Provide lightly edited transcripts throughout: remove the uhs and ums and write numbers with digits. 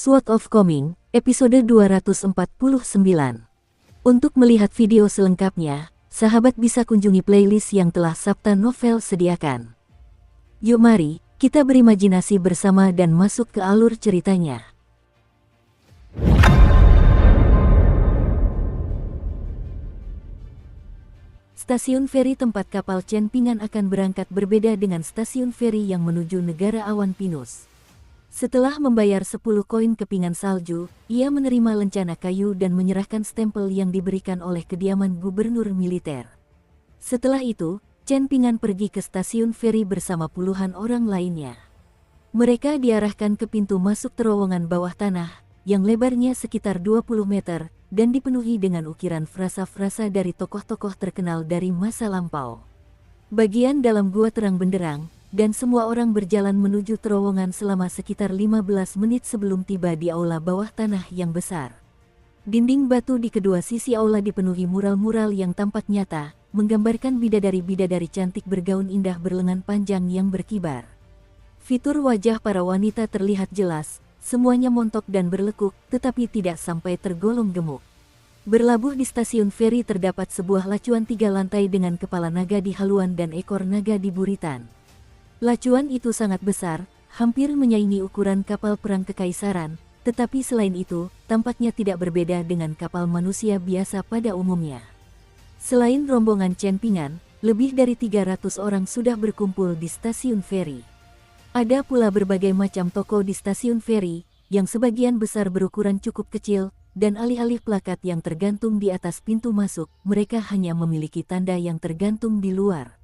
Sword of Coming, episode 249. Untuk melihat video selengkapnya, sahabat bisa kunjungi playlist yang telah Sabta Novel sediakan. Yuk mari, kita berimajinasi bersama dan masuk ke alur ceritanya. Stasiun feri tempat kapal Chen Pingan akan berangkat berbeda dengan stasiun feri yang menuju negara awan pinus. Setelah membayar 10 koin kepingan salju, ia menerima lencana kayu dan menyerahkan stempel yang diberikan oleh kediaman gubernur militer. Setelah itu, Chen Pingan pergi ke stasiun feri bersama puluhan orang lainnya. Mereka diarahkan ke pintu masuk terowongan bawah tanah, yang lebarnya sekitar 20 meter, dan dipenuhi dengan ukiran frasa-frasa dari tokoh-tokoh terkenal dari masa lampau. Bagian dalam gua terang benderang, dan semua orang berjalan menuju terowongan selama sekitar 15 menit sebelum tiba di aula bawah tanah yang besar. Dinding batu di kedua sisi aula dipenuhi mural-mural yang tampak nyata, menggambarkan bidadari-bidadari cantik bergaun indah berlengan panjang yang berkibar. Fitur wajah para wanita terlihat jelas, semuanya montok dan berlekuk, tetapi tidak sampai tergolong gemuk. Berlabuh di stasiun feri terdapat sebuah lacuan 3 lantai dengan kepala naga di haluan dan ekor naga di buritan. Lacuan itu sangat besar, hampir menyaingi ukuran kapal perang kekaisaran, tetapi selain itu, tampaknya tidak berbeda dengan kapal manusia biasa pada umumnya. Selain rombongan Chen Pingan, lebih dari 300 orang sudah berkumpul di stasiun feri. Ada pula berbagai macam toko di stasiun feri, yang sebagian besar berukuran cukup kecil, dan alih-alih plakat yang tergantung di atas pintu masuk, mereka hanya memiliki tanda yang tergantung di luar.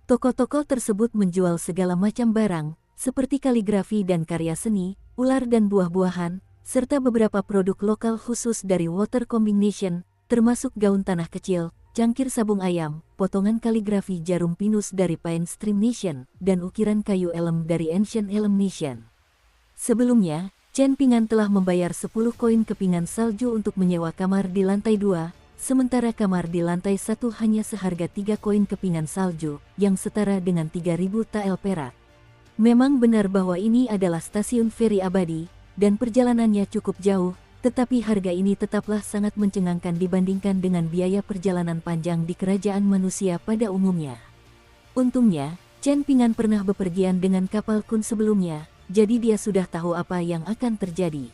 Toko-toko tersebut menjual segala macam barang, seperti kaligrafi dan karya seni, ular dan buah-buahan, serta beberapa produk lokal khusus dari Water Combination, termasuk gaun tanah kecil, cangkir sabung ayam, potongan kaligrafi jarum pinus dari Pine Stream Nation, dan ukiran kayu elem dari Ancient Elem Nation. Sebelumnya, Chen Pingan telah membayar 10 koin kepingan salju untuk menyewa kamar di lantai 2, sementara kamar di lantai 1 hanya seharga 3 koin kepingan salju, yang setara dengan 3.000 tael perak. Memang benar bahwa ini adalah stasiun feri abadi, dan perjalanannya cukup jauh, tetapi harga ini tetaplah sangat mencengangkan dibandingkan dengan biaya perjalanan panjang di kerajaan manusia pada umumnya. Untungnya, Chen Pingan pernah bepergian dengan kapal Kun sebelumnya, jadi dia sudah tahu apa yang akan terjadi.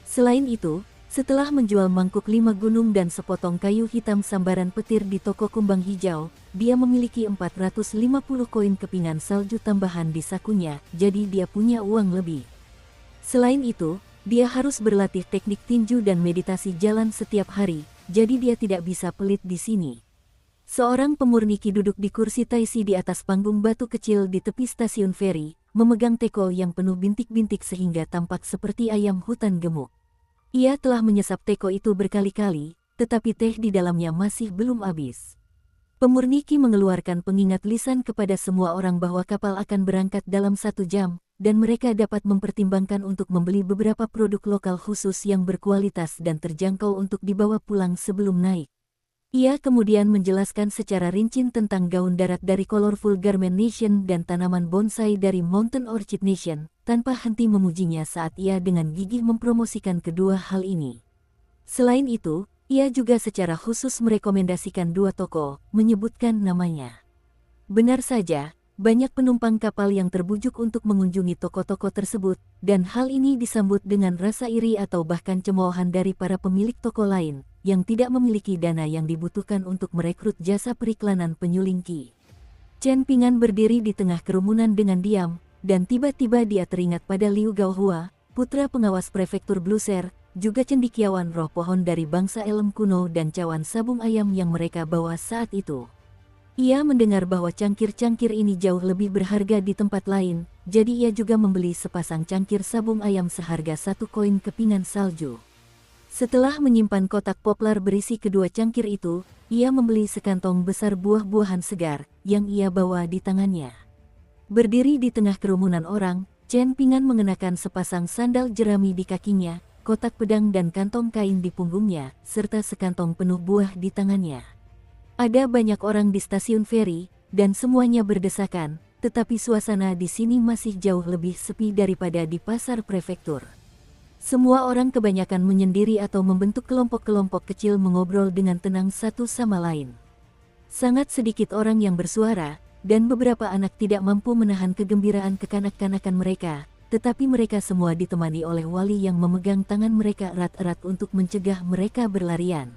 Selain itu, setelah menjual mangkuk 5 gunung dan sepotong kayu hitam sambaran petir di toko kumbang hijau, dia memiliki 450 koin kepingan salju tambahan di sakunya, jadi dia punya uang lebih. Selain itu, dia harus berlatih teknik tinju dan meditasi jalan setiap hari, jadi dia tidak bisa pelit di sini. Seorang pemurniki duduk di kursi taisi di atas panggung batu kecil di tepi stasiun feri, memegang teko yang penuh bintik-bintik sehingga tampak seperti ayam hutan gemuk. Ia telah menyesap teko itu berkali-kali, tetapi teh di dalamnya masih belum habis. Pemurniki mengeluarkan pengingat lisan kepada semua orang bahwa kapal akan berangkat dalam 1 jam, dan mereka dapat mempertimbangkan untuk membeli beberapa produk lokal khusus yang berkualitas dan terjangkau untuk dibawa pulang sebelum naik. Ia kemudian menjelaskan secara rinci tentang gaun darat dari Colorful Garment Nation dan tanaman bonsai dari Mountain Orchid Nation, tanpa henti memujinya saat ia dengan gigih mempromosikan kedua hal ini. Selain itu, ia juga secara khusus merekomendasikan 2 toko, menyebutkan namanya. Benar saja, banyak penumpang kapal yang terbujuk untuk mengunjungi toko-toko tersebut, dan hal ini disambut dengan rasa iri atau bahkan cemoohan dari para pemilik toko lain, yang tidak memiliki dana yang dibutuhkan untuk merekrut jasa periklanan penyulingki. Chen Pingan berdiri di tengah kerumunan dengan diam, dan tiba-tiba dia teringat pada Liu Gaohua, putra pengawas prefektur Bluser, juga cendekiawan roh pohon dari bangsa elem kuno dan cawan sabung ayam yang mereka bawa saat itu. Ia mendengar bahwa cangkir-cangkir ini jauh lebih berharga di tempat lain, jadi ia juga membeli sepasang cangkir sabung ayam seharga 1 koin kepingan salju. Setelah menyimpan kotak poplar berisi kedua cangkir itu, ia membeli sekantong besar buah-buahan segar, yang ia bawa di tangannya. Berdiri di tengah kerumunan orang, Chen Pingan mengenakan sepasang sandal jerami di kakinya, kotak pedang dan kantong kain di punggungnya, serta sekantong penuh buah di tangannya. Ada banyak orang di stasiun feri, dan semuanya berdesakan, tetapi suasana di sini masih jauh lebih sepi daripada di pasar prefektur. Semua orang kebanyakan menyendiri atau membentuk kelompok-kelompok kecil mengobrol dengan tenang satu sama lain. Sangat sedikit orang yang bersuara, dan beberapa anak tidak mampu menahan kegembiraan kekanak-kanakan mereka, tetapi mereka semua ditemani oleh wali yang memegang tangan mereka erat-erat untuk mencegah mereka berlarian.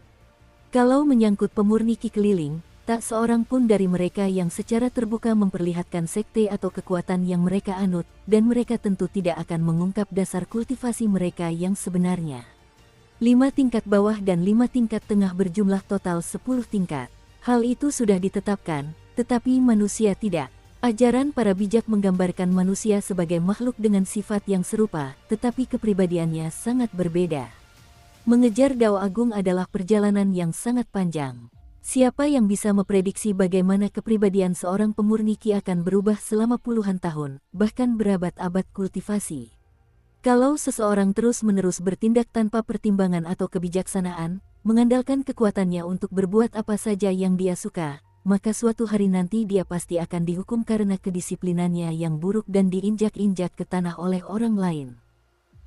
Kalau menyangkut pemurni ki keliling, tak seorang pun dari mereka yang secara terbuka memperlihatkan sekte atau kekuatan yang mereka anut, dan mereka tentu tidak akan mengungkap dasar kultivasi mereka yang sebenarnya. 5 tingkat bawah dan 5 tingkat tengah berjumlah total 10 tingkat. Hal itu sudah ditetapkan, tetapi manusia tidak. Ajaran para bijak menggambarkan manusia sebagai makhluk dengan sifat yang serupa, tetapi kepribadiannya sangat berbeda. Mengejar Dao Agung adalah perjalanan yang sangat panjang. Siapa yang bisa memprediksi bagaimana kepribadian seorang pemurni ki akan berubah selama puluhan tahun, bahkan berabad-abad kultivasi? Kalau seseorang terus-menerus bertindak tanpa pertimbangan atau kebijaksanaan, mengandalkan kekuatannya untuk berbuat apa saja yang dia suka, maka suatu hari nanti dia pasti akan dihukum karena kedisiplinannya yang buruk dan diinjak-injak ke tanah oleh orang lain.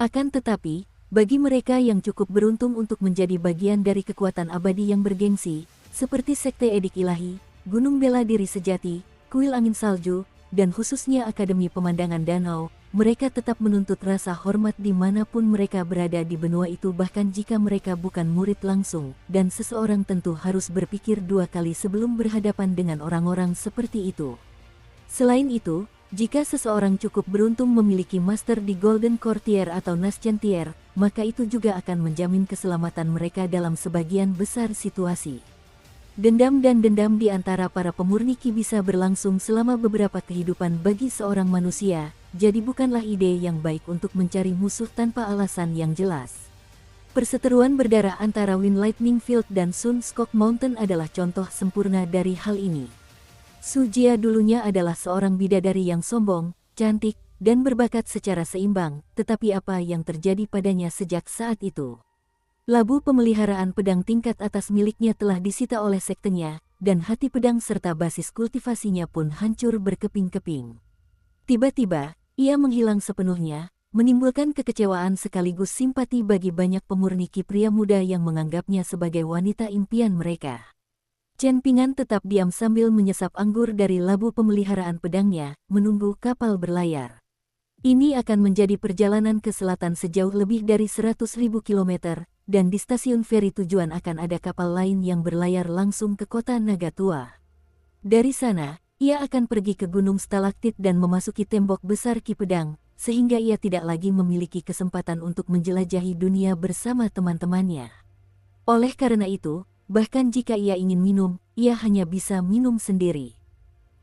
Akan tetapi, bagi mereka yang cukup beruntung untuk menjadi bagian dari kekuatan abadi yang bergengsi, seperti Sekte Edik Ilahi, Gunung Bela Diri Sejati, Kuil Angin Salju, dan khususnya Akademi Pemandangan Danau, mereka tetap menuntut rasa hormat dimanapun mereka berada di benua itu bahkan jika mereka bukan murid langsung, dan seseorang tentu harus berpikir 2 kali sebelum berhadapan dengan orang-orang seperti itu. Selain itu, jika seseorang cukup beruntung memiliki master di Golden Courtier atau Nascentier, maka itu juga akan menjamin keselamatan mereka dalam sebagian besar situasi. Dendam dan dendam di antara para pemurni ki bisa berlangsung selama beberapa kehidupan bagi seorang manusia, jadi bukanlah ide yang baik untuk mencari musuh tanpa alasan yang jelas. Perseteruan berdarah antara Wind Lightning Field dan Sun Skok Mountain adalah contoh sempurna dari hal ini. Su Jia dulunya adalah seorang bidadari yang sombong, cantik, dan berbakat secara seimbang, tetapi apa yang terjadi padanya sejak saat itu? Labu pemeliharaan pedang tingkat atas miliknya telah disita oleh sektenya, dan hati pedang serta basis kultivasinya pun hancur berkeping-keping. Tiba-tiba, ia menghilang sepenuhnya, menimbulkan kekecewaan sekaligus simpati bagi banyak pemurni ki pria muda yang menganggapnya sebagai wanita impian mereka. Chen Pingan tetap diam sambil menyesap anggur dari labu pemeliharaan pedangnya, menunggu kapal berlayar. Ini akan menjadi perjalanan ke selatan sejauh lebih dari 100.000 kilometer, dan di stasiun feri tujuan akan ada kapal lain yang berlayar langsung ke kota Naga Tua. Dari sana, ia akan pergi ke Gunung Stalaktit dan memasuki tembok besar Ki Pedang, sehingga ia tidak lagi memiliki kesempatan untuk menjelajahi dunia bersama teman-temannya. Oleh karena itu, bahkan jika ia ingin minum, ia hanya bisa minum sendiri.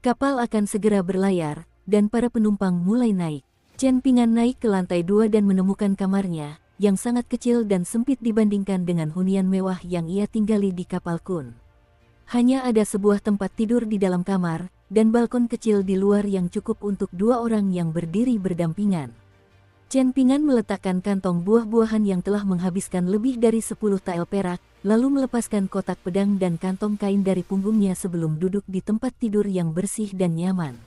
Kapal akan segera berlayar, dan para penumpang mulai naik. Chen Pingan naik ke lantai 2 dan menemukan kamarnya, yang sangat kecil dan sempit dibandingkan dengan hunian mewah yang ia tinggali di kapal Kun. Hanya ada sebuah tempat tidur di dalam kamar, dan balkon kecil di luar yang cukup untuk 2 orang yang berdiri berdampingan. Chen Pingan meletakkan kantong buah-buahan yang telah menghabiskan lebih dari 10 tael perak, lalu melepaskan kotak pedang dan kantong kain dari punggungnya sebelum duduk di tempat tidur yang bersih dan nyaman.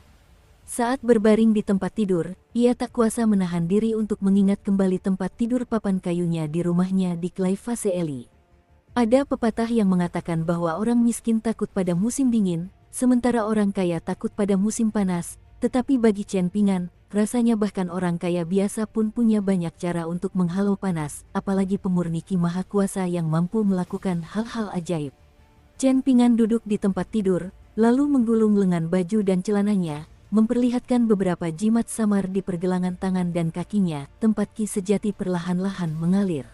Saat berbaring di tempat tidur, ia tak kuasa menahan diri untuk mengingat kembali tempat tidur papan kayunya di rumahnya di Clairvaux Eli. Ada pepatah yang mengatakan bahwa orang miskin takut pada musim dingin, sementara orang kaya takut pada musim panas, tetapi bagi Chen Pingan, rasanya bahkan orang kaya biasa pun punya banyak cara untuk menghalau panas, apalagi pemurni ki maha kuasa yang mampu melakukan hal-hal ajaib. Chen Pingan duduk di tempat tidur, lalu menggulung lengan baju dan celananya, memperlihatkan beberapa jimat samar di pergelangan tangan dan kakinya, tempat ki sejati perlahan-lahan mengalir.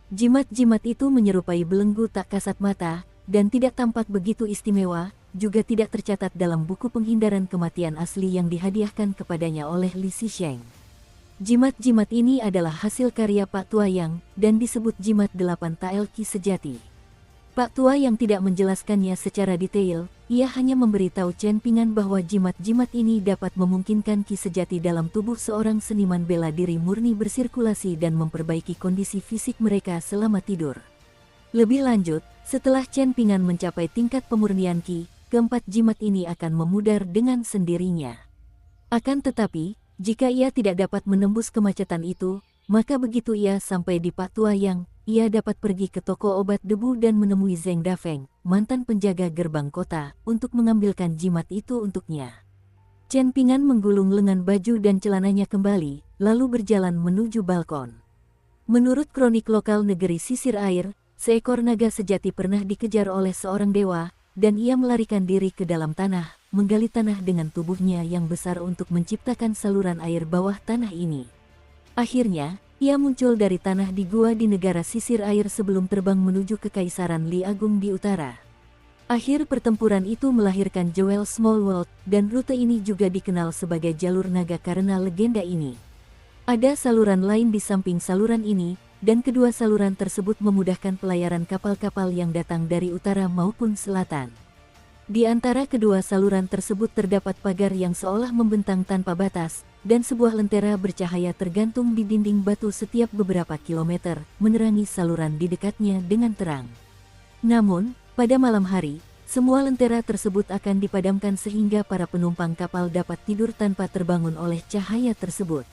Jimat-jimat itu menyerupai belenggu tak kasat mata, dan tidak tampak begitu istimewa, juga tidak tercatat dalam buku penghindaran kematian asli yang dihadiahkan kepadanya oleh Li Zisheng. Jimat-jimat ini adalah hasil karya Pak Tua Yang, dan disebut jimat 8 tael ki sejati. Pak Tua yang tidak menjelaskannya secara detail, ia hanya memberitahu Chen Pingan bahwa jimat-jimat ini dapat memungkinkan ki sejati dalam tubuh seorang seniman bela diri murni bersirkulasi dan memperbaiki kondisi fisik mereka selama tidur. Lebih lanjut, setelah Chen Pingan mencapai tingkat pemurnian ki, keempat jimat ini akan memudar dengan sendirinya. Akan tetapi, jika ia tidak dapat menembus kemacetan itu, maka begitu ia sampai di Patuayang, ia dapat pergi ke toko obat debu dan menemui Zeng Dafeng, mantan penjaga gerbang kota, untuk mengambilkan jimat itu untuknya. Chen Pingan menggulung lengan baju dan celananya kembali, lalu berjalan menuju balkon. Menurut kronik lokal negeri sisir air, seekor naga sejati pernah dikejar oleh seorang dewa, dan ia melarikan diri ke dalam tanah, menggali tanah dengan tubuhnya yang besar untuk menciptakan saluran air bawah tanah ini. Akhirnya, ia muncul dari tanah di gua di negara sisir air sebelum terbang menuju Kekaisaran Li Agung di utara. Akhir pertempuran itu melahirkan Jewel Small World, dan rute ini juga dikenal sebagai jalur naga karena legenda ini. Ada saluran lain di samping saluran ini, dan kedua saluran tersebut memudahkan pelayaran kapal-kapal yang datang dari utara maupun selatan. Di antara kedua saluran tersebut terdapat pagar yang seolah membentang tanpa batas, dan sebuah lentera bercahaya tergantung di dinding batu setiap beberapa kilometer, menerangi saluran di dekatnya dengan terang. Namun, pada malam hari, semua lentera tersebut akan dipadamkan sehingga para penumpang kapal dapat tidur tanpa terbangun oleh cahaya tersebut.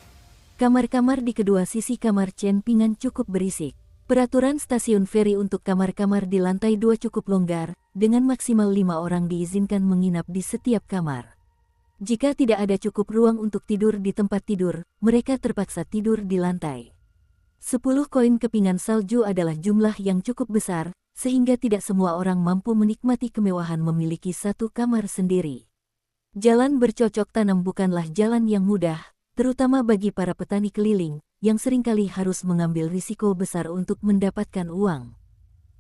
Kamar-kamar di kedua sisi kamar Chen Pingan cukup berisik. Peraturan stasiun feri untuk kamar-kamar di lantai 2 cukup longgar, dengan maksimal 5 orang diizinkan menginap di setiap kamar. Jika tidak ada cukup ruang untuk tidur di tempat tidur, mereka terpaksa tidur di lantai. 10 koin kepingan salju adalah jumlah yang cukup besar, sehingga tidak semua orang mampu menikmati kemewahan memiliki satu kamar sendiri. Jalan bercocok tanam bukanlah jalan yang mudah, terutama bagi para petani keliling, yang seringkali harus mengambil risiko besar untuk mendapatkan uang.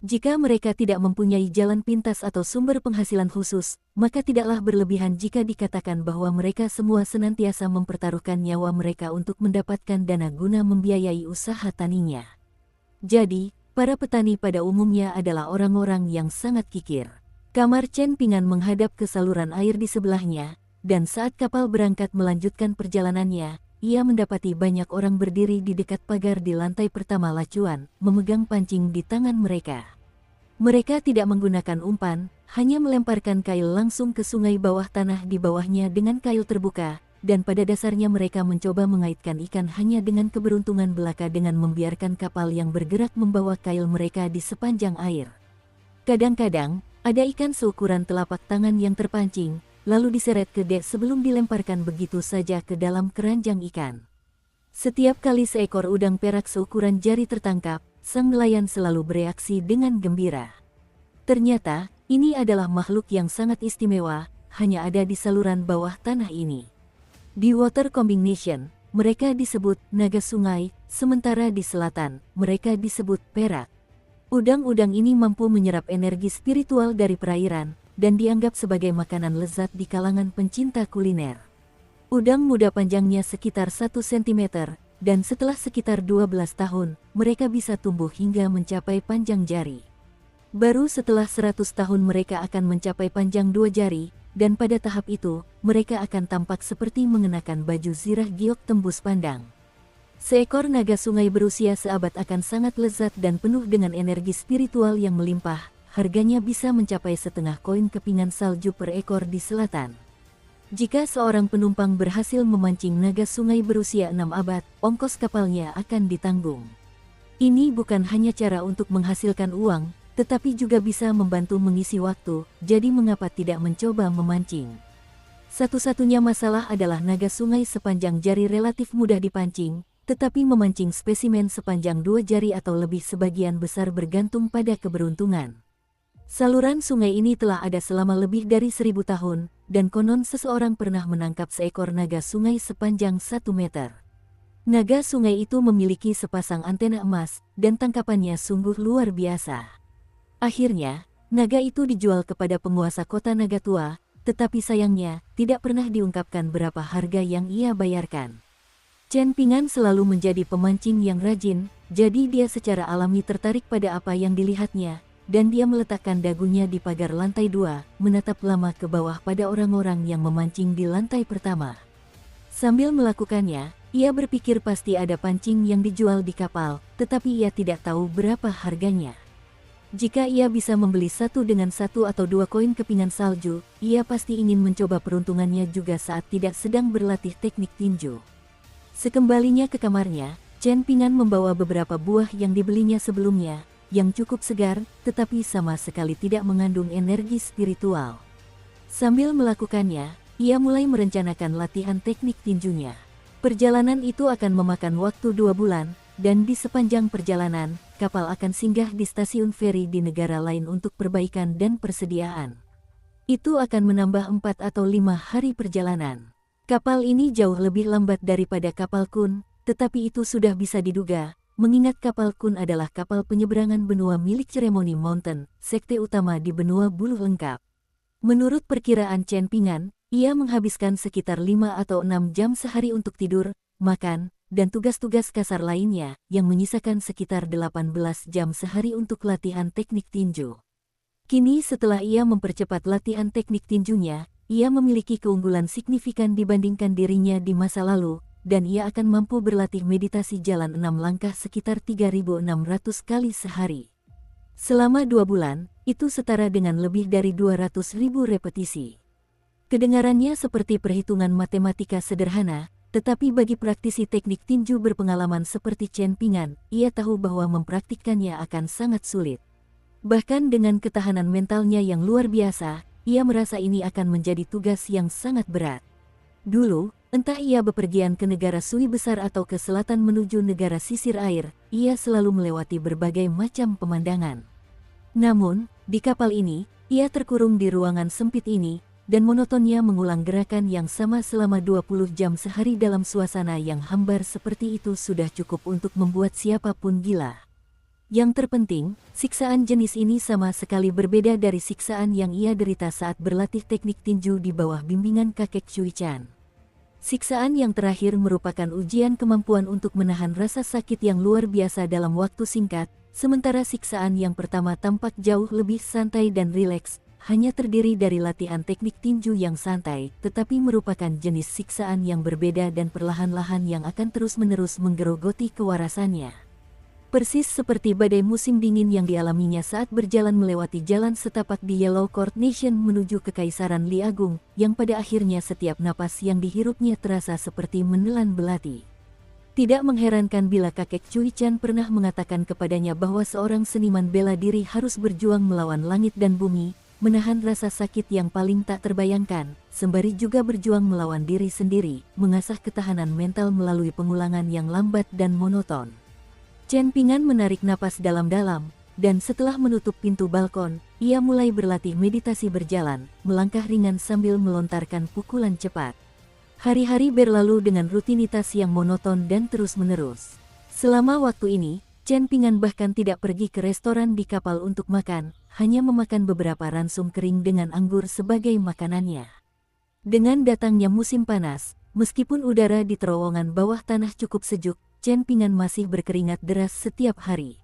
Jika mereka tidak mempunyai jalan pintas atau sumber penghasilan khusus, maka tidaklah berlebihan jika dikatakan bahwa mereka semua senantiasa mempertaruhkan nyawa mereka untuk mendapatkan dana guna membiayai usaha taninya. Jadi, para petani pada umumnya adalah orang-orang yang sangat kikir. Kamar Chen Pingan menghadap ke saluran air di sebelahnya, dan saat kapal berangkat melanjutkan perjalanannya, ia mendapati banyak orang berdiri di dekat pagar di lantai pertama lacuan, memegang pancing di tangan mereka. Mereka tidak menggunakan umpan, hanya melemparkan kail langsung ke sungai bawah tanah di bawahnya dengan kail terbuka, dan pada dasarnya mereka mencoba mengaitkan ikan hanya dengan keberuntungan belaka dengan membiarkan kapal yang bergerak membawa kail mereka di sepanjang air. Kadang-kadang, ada ikan seukuran telapak tangan yang terpancing, lalu diseret ke dek sebelum dilemparkan begitu saja ke dalam keranjang ikan. Setiap kali seekor udang perak seukuran jari tertangkap, sang nelayan selalu bereaksi dengan gembira. Ternyata, ini adalah makhluk yang sangat istimewa, hanya ada di saluran bawah tanah ini. Di Water Combination, mereka disebut naga sungai, sementara di selatan, mereka disebut perak. Udang-udang ini mampu menyerap energi spiritual dari perairan, dan dianggap sebagai makanan lezat di kalangan pencinta kuliner. Udang muda panjangnya sekitar 1 cm, dan setelah sekitar 12 tahun, mereka bisa tumbuh hingga mencapai panjang jari. Baru setelah 100 tahun mereka akan mencapai panjang 2 jari, dan pada tahap itu, mereka akan tampak seperti mengenakan baju zirah giok tembus pandang. Seekor naga sungai berusia seabad akan sangat lezat dan penuh dengan energi spiritual yang melimpah. Harganya bisa mencapai setengah koin kepingan salju per ekor di selatan. Jika seorang penumpang berhasil memancing naga sungai berusia 6 abad, ongkos kapalnya akan ditanggung. Ini bukan hanya cara untuk menghasilkan uang, tetapi juga bisa membantu mengisi waktu, jadi mengapa tidak mencoba memancing? Satu-satunya masalah adalah naga sungai sepanjang jari relatif mudah dipancing, tetapi memancing spesimen sepanjang 2 jari atau lebih sebagian besar bergantung pada keberuntungan. Saluran sungai ini telah ada selama lebih dari 1000 tahun, dan konon seseorang pernah menangkap seekor naga sungai sepanjang 1 meter. Naga sungai itu memiliki sepasang antena emas, dan tangkapannya sungguh luar biasa. Akhirnya, naga itu dijual kepada penguasa kota Nagatua, tetapi sayangnya, tidak pernah diungkapkan berapa harga yang ia bayarkan. Chen Pingan selalu menjadi pemancing yang rajin, jadi dia secara alami tertarik pada apa yang dilihatnya, dan dia meletakkan dagunya di pagar lantai 2, menatap lama ke bawah pada orang-orang yang memancing di lantai pertama. Sambil melakukannya, ia berpikir pasti ada pancing yang dijual di kapal, tetapi ia tidak tahu berapa harganya. Jika ia bisa membeli satu dengan 1 atau 2 koin kepingan salju, ia pasti ingin mencoba peruntungannya juga saat tidak sedang berlatih teknik tinju. Sekembalinya ke kamarnya, Chen Ping'an membawa beberapa buah yang dibelinya sebelumnya, yang cukup segar, tetapi sama sekali tidak mengandung energi spiritual. Sambil melakukannya, ia mulai merencanakan latihan teknik tinjunya. Perjalanan itu akan memakan waktu 2 bulan, dan di sepanjang perjalanan, kapal akan singgah di stasiun feri di negara lain untuk perbaikan dan persediaan. Itu akan menambah 4 atau 5 hari perjalanan. Kapal ini jauh lebih lambat daripada kapal Kun, tetapi itu sudah bisa diduga, mengingat kapal Kun adalah kapal penyeberangan benua milik Ceremony Mountain, sekte utama di benua buluh lengkap. Menurut perkiraan Chen Ping'an, ia menghabiskan sekitar 5 atau 6 jam sehari untuk tidur, makan, dan tugas-tugas kasar lainnya, yang menyisakan sekitar 18 jam sehari untuk latihan teknik tinju. Kini setelah ia mempercepat latihan teknik tinjunya, ia memiliki keunggulan signifikan dibandingkan dirinya di masa lalu, dan ia akan mampu berlatih meditasi jalan 6 langkah sekitar 3.600 kali sehari. Selama 2 bulan, itu setara dengan lebih dari 200.000 repetisi. Kedengarannya seperti perhitungan matematika sederhana, tetapi bagi praktisi teknik tinju berpengalaman seperti Chen Ping'an, ia tahu bahwa mempraktikkannya akan sangat sulit. Bahkan dengan ketahanan mentalnya yang luar biasa, ia merasa ini akan menjadi tugas yang sangat berat. Dulu, entah ia bepergian ke negara Sui besar atau ke selatan menuju negara sisir air, ia selalu melewati berbagai macam pemandangan. Namun, di kapal ini, ia terkurung di ruangan sempit ini, dan monotonnya mengulang gerakan yang sama selama 20 jam sehari dalam suasana yang hambar seperti itu sudah cukup untuk membuat siapapun gila. Yang terpenting, siksaan jenis ini sama sekali berbeda dari siksaan yang ia derita saat berlatih teknik tinju di bawah bimbingan kakek Cui Chan. Siksaan yang terakhir merupakan ujian kemampuan untuk menahan rasa sakit yang luar biasa dalam waktu singkat, sementara siksaan yang pertama tampak jauh lebih santai dan rileks, hanya terdiri dari latihan teknik tinju yang santai, tetapi merupakan jenis siksaan yang berbeda dan perlahan-lahan yang akan terus-menerus menggerogoti kewarasannya. Persis seperti badai musim dingin yang dialaminya saat berjalan melewati jalan setapak di Yellow Court Nation menuju Kekaisaran Li Agung, yang pada akhirnya setiap napas yang dihirupnya terasa seperti menelan belati. Tidak mengherankan bila kakek Cui Chan pernah mengatakan kepadanya bahwa seorang seniman bela diri harus berjuang melawan langit dan bumi, menahan rasa sakit yang paling tak terbayangkan, sembari juga berjuang melawan diri sendiri, mengasah ketahanan mental melalui pengulangan yang lambat dan monoton. Chen Ping'an menarik napas dalam-dalam, dan setelah menutup pintu balkon, ia mulai berlatih meditasi berjalan, melangkah ringan sambil melontarkan pukulan cepat. Hari-hari berlalu dengan rutinitas yang monoton dan terus-menerus. Selama waktu ini, Chen Ping'an bahkan tidak pergi ke restoran di kapal untuk makan, hanya memakan beberapa ransum kering dengan anggur sebagai makanannya. Dengan datangnya musim panas, meskipun udara di terowongan bawah tanah cukup sejuk, Chen Ping'an masih berkeringat deras setiap hari.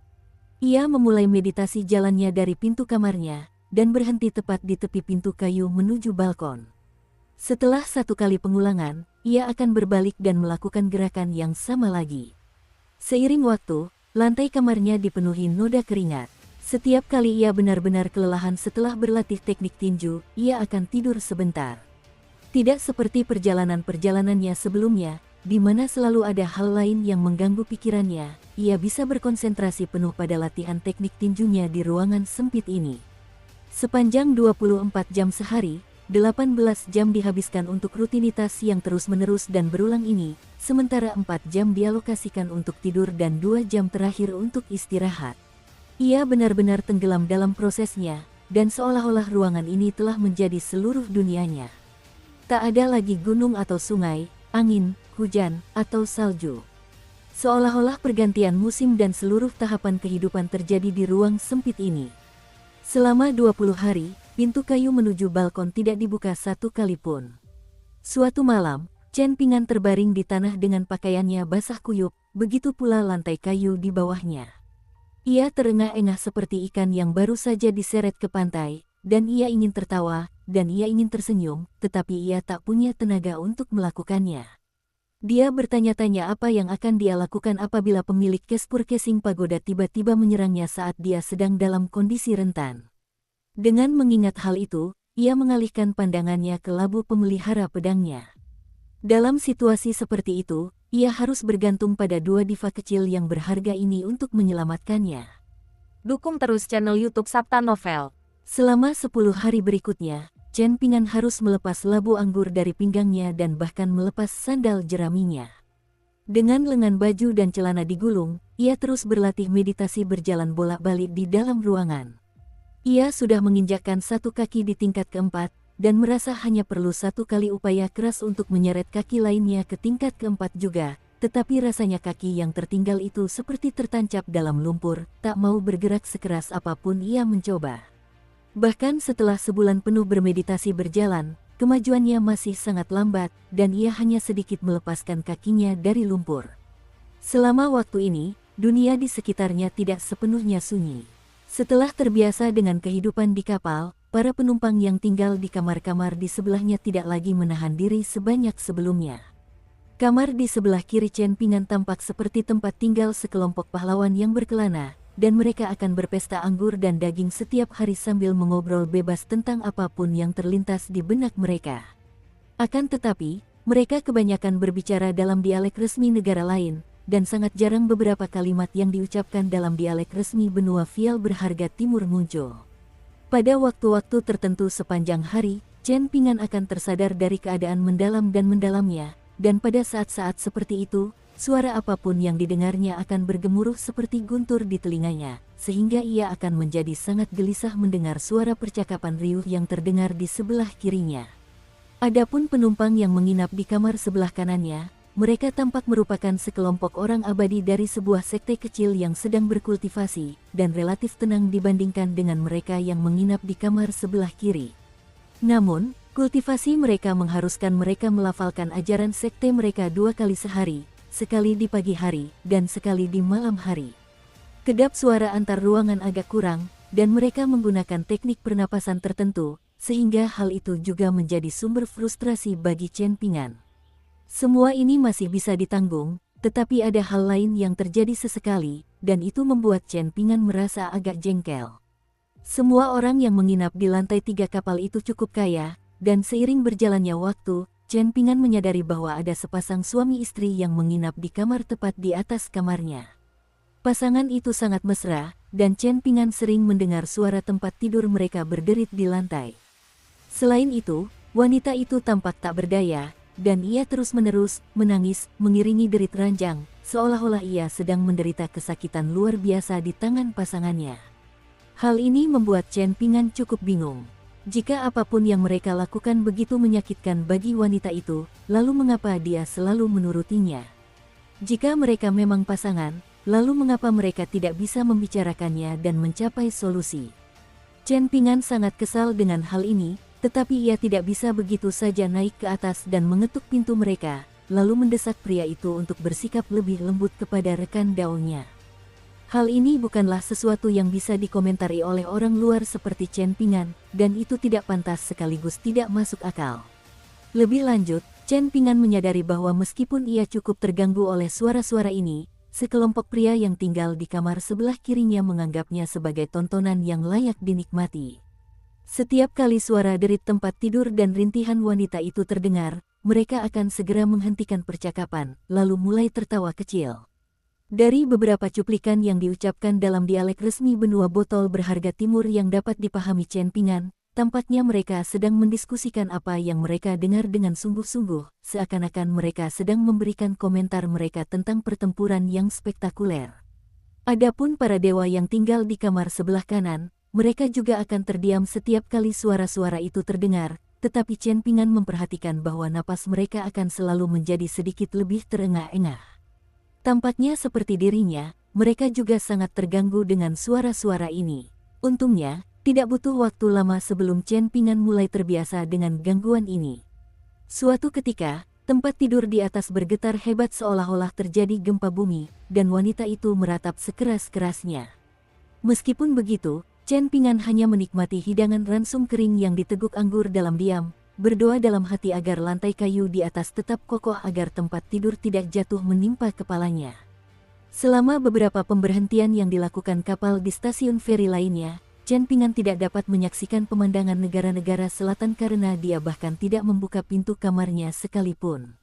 Ia memulai meditasi jalannya dari pintu kamarnya, dan berhenti tepat di tepi pintu kayu menuju balkon. Setelah 1 kali pengulangan, ia akan berbalik dan melakukan gerakan yang sama lagi. Seiring waktu, lantai kamarnya dipenuhi noda keringat. Setiap kali ia benar-benar kelelahan setelah berlatih teknik tinju, ia akan tidur sebentar. Tidak seperti perjalanan-perjalanannya sebelumnya, di mana selalu ada hal lain yang mengganggu pikirannya, ia bisa berkonsentrasi penuh pada latihan teknik tinjunya di ruangan sempit ini. Sepanjang 24 jam sehari, 18 jam dihabiskan untuk rutinitas yang terus-menerus dan berulang ini, sementara 4 jam dialokasikan untuk tidur dan 2 jam terakhir untuk istirahat. Ia benar-benar tenggelam dalam prosesnya, dan seolah-olah ruangan ini telah menjadi seluruh dunianya. Tak ada lagi gunung atau sungai, angin, hujan, atau salju. Seolah-olah pergantian musim dan seluruh tahapan kehidupan terjadi di ruang sempit ini. Selama 20 hari, pintu kayu menuju balkon tidak dibuka 1 kali pun. Suatu malam, Chen Ping'an terbaring di tanah dengan pakaiannya basah kuyup, begitu pula lantai kayu di bawahnya. Ia terengah-engah seperti ikan yang baru saja diseret ke pantai, dan ia ingin tertawa, dan ia ingin tersenyum, tetapi ia tak punya tenaga untuk melakukannya. Dia bertanya-tanya apa yang akan dia lakukan apabila pemilik Kespur Kesing Pagoda tiba-tiba menyerangnya saat dia sedang dalam kondisi rentan. Dengan mengingat hal itu, ia mengalihkan pandangannya ke labu pemelihara pedangnya. Dalam situasi seperti itu, ia harus bergantung pada dua diva kecil yang berharga ini untuk menyelamatkannya. Dukung terus channel YouTube Sabta Novel. Selama 10 hari berikutnya, Chen Ping'an harus melepas labu anggur dari pinggangnya dan bahkan melepas sandal jeraminya. Dengan lengan baju dan celana digulung, ia terus berlatih meditasi berjalan bolak-balik di dalam ruangan. Ia sudah menginjakkan satu kaki di tingkat keempat, dan merasa hanya perlu satu kali upaya keras untuk menyeret kaki lainnya ke tingkat keempat juga. Tetapi rasanya kaki yang tertinggal itu seperti tertancap dalam lumpur, tak mau bergerak sekeras apapun ia mencoba. Bahkan setelah sebulan penuh bermeditasi berjalan, kemajuannya masih sangat lambat, dan ia hanya sedikit melepaskan kakinya dari lumpur. Selama waktu ini, dunia di sekitarnya tidak sepenuhnya sunyi. Setelah terbiasa dengan kehidupan di kapal, para penumpang yang tinggal di kamar-kamar di sebelahnya tidak lagi menahan diri sebanyak sebelumnya. Kamar di sebelah kiri Chen Ping'an tampak seperti tempat tinggal sekelompok pahlawan yang berkelana, dan mereka akan berpesta anggur dan daging setiap hari sambil mengobrol bebas tentang apapun yang terlintas di benak mereka. Akan tetapi, mereka kebanyakan berbicara dalam dialek resmi negara lain, dan sangat jarang beberapa kalimat yang diucapkan dalam dialek resmi benua Fial berharga timur muncul. Pada waktu-waktu tertentu sepanjang hari, Chen Ping'an akan tersadar dari keadaan mendalam dan mendalamnya, dan pada saat-saat seperti itu, suara apapun yang didengarnya akan bergemuruh seperti guntur di telinganya, sehingga ia akan menjadi sangat gelisah mendengar suara percakapan riuh yang terdengar di sebelah kirinya. Adapun penumpang yang menginap di kamar sebelah kanannya, mereka tampak merupakan sekelompok orang abadi dari sebuah sekte kecil yang sedang berkultivasi, dan relatif tenang dibandingkan dengan mereka yang menginap di kamar sebelah kiri. Namun, kultivasi mereka mengharuskan mereka melafalkan ajaran sekte mereka 2 kali sehari, sekali di pagi hari, dan sekali di malam hari. Kedap suara antar ruangan agak kurang, dan mereka menggunakan teknik pernapasan tertentu, sehingga hal itu juga menjadi sumber frustrasi bagi Chen Ping'an. Semua ini masih bisa ditanggung, tetapi ada hal lain yang terjadi sesekali, dan itu membuat Chen Ping'an merasa agak jengkel. Semua orang yang menginap di lantai 3 kapal itu cukup kaya, dan seiring berjalannya waktu, Chen Ping'an menyadari bahwa ada sepasang suami istri yang menginap di kamar tepat di atas kamarnya. Pasangan itu sangat mesra, dan Chen Ping'an sering mendengar suara tempat tidur mereka berderit di lantai. Selain itu, wanita itu tampak tak berdaya, dan ia terus-menerus menangis, mengiringi derit ranjang, seolah-olah ia sedang menderita kesakitan luar biasa di tangan pasangannya. Hal ini membuat Chen Ping'an cukup bingung. Jika apapun yang mereka lakukan begitu menyakitkan bagi wanita itu, lalu mengapa dia selalu menurutinya? Jika mereka memang pasangan, lalu mengapa mereka tidak bisa membicarakannya dan mencapai solusi? Chen Ping'an sangat kesal dengan hal ini, tetapi ia tidak bisa begitu saja naik ke atas dan mengetuk pintu mereka, lalu mendesak pria itu untuk bersikap lebih lembut kepada rekan daunnya. Hal ini bukanlah sesuatu yang bisa dikomentari oleh orang luar seperti Chen Ping'an, dan itu tidak pantas sekaligus tidak masuk akal. Lebih lanjut, Chen Ping'an menyadari bahwa meskipun ia cukup terganggu oleh suara-suara ini, sekelompok pria yang tinggal di kamar sebelah kirinya menganggapnya sebagai tontonan yang layak dinikmati. Setiap kali suara derit tempat tidur dan rintihan wanita itu terdengar, mereka akan segera menghentikan percakapan, lalu mulai tertawa kecil. Dari beberapa cuplikan yang diucapkan dalam dialek resmi benua botol berharga timur yang dapat dipahami Chen Ping'an, tampaknya mereka sedang mendiskusikan apa yang mereka dengar dengan sungguh-sungguh, seakan-akan mereka sedang memberikan komentar mereka tentang pertempuran yang spektakuler. Adapun para dewa yang tinggal di kamar sebelah kanan, mereka juga akan terdiam setiap kali suara-suara itu terdengar, tetapi Chen Ping'an memperhatikan bahwa napas mereka akan selalu menjadi sedikit lebih terengah-engah. Tampaknya seperti dirinya, mereka juga sangat terganggu dengan suara-suara ini. Untungnya, tidak butuh waktu lama sebelum Chen Ping'an mulai terbiasa dengan gangguan ini. Suatu ketika, tempat tidur di atas bergetar hebat seolah-olah terjadi gempa bumi, dan wanita itu meratap sekeras-kerasnya. Meskipun begitu, Chen Ping'an hanya menikmati hidangan ransum kering yang diteguk anggur dalam diam, berdoa dalam hati agar lantai kayu di atas tetap kokoh agar tempat tidur tidak jatuh menimpa kepalanya. Selama beberapa pemberhentian yang dilakukan kapal di stasiun feri lainnya, Chen Ping'an tidak dapat menyaksikan pemandangan negara-negara selatan karena dia bahkan tidak membuka pintu kamarnya sekalipun.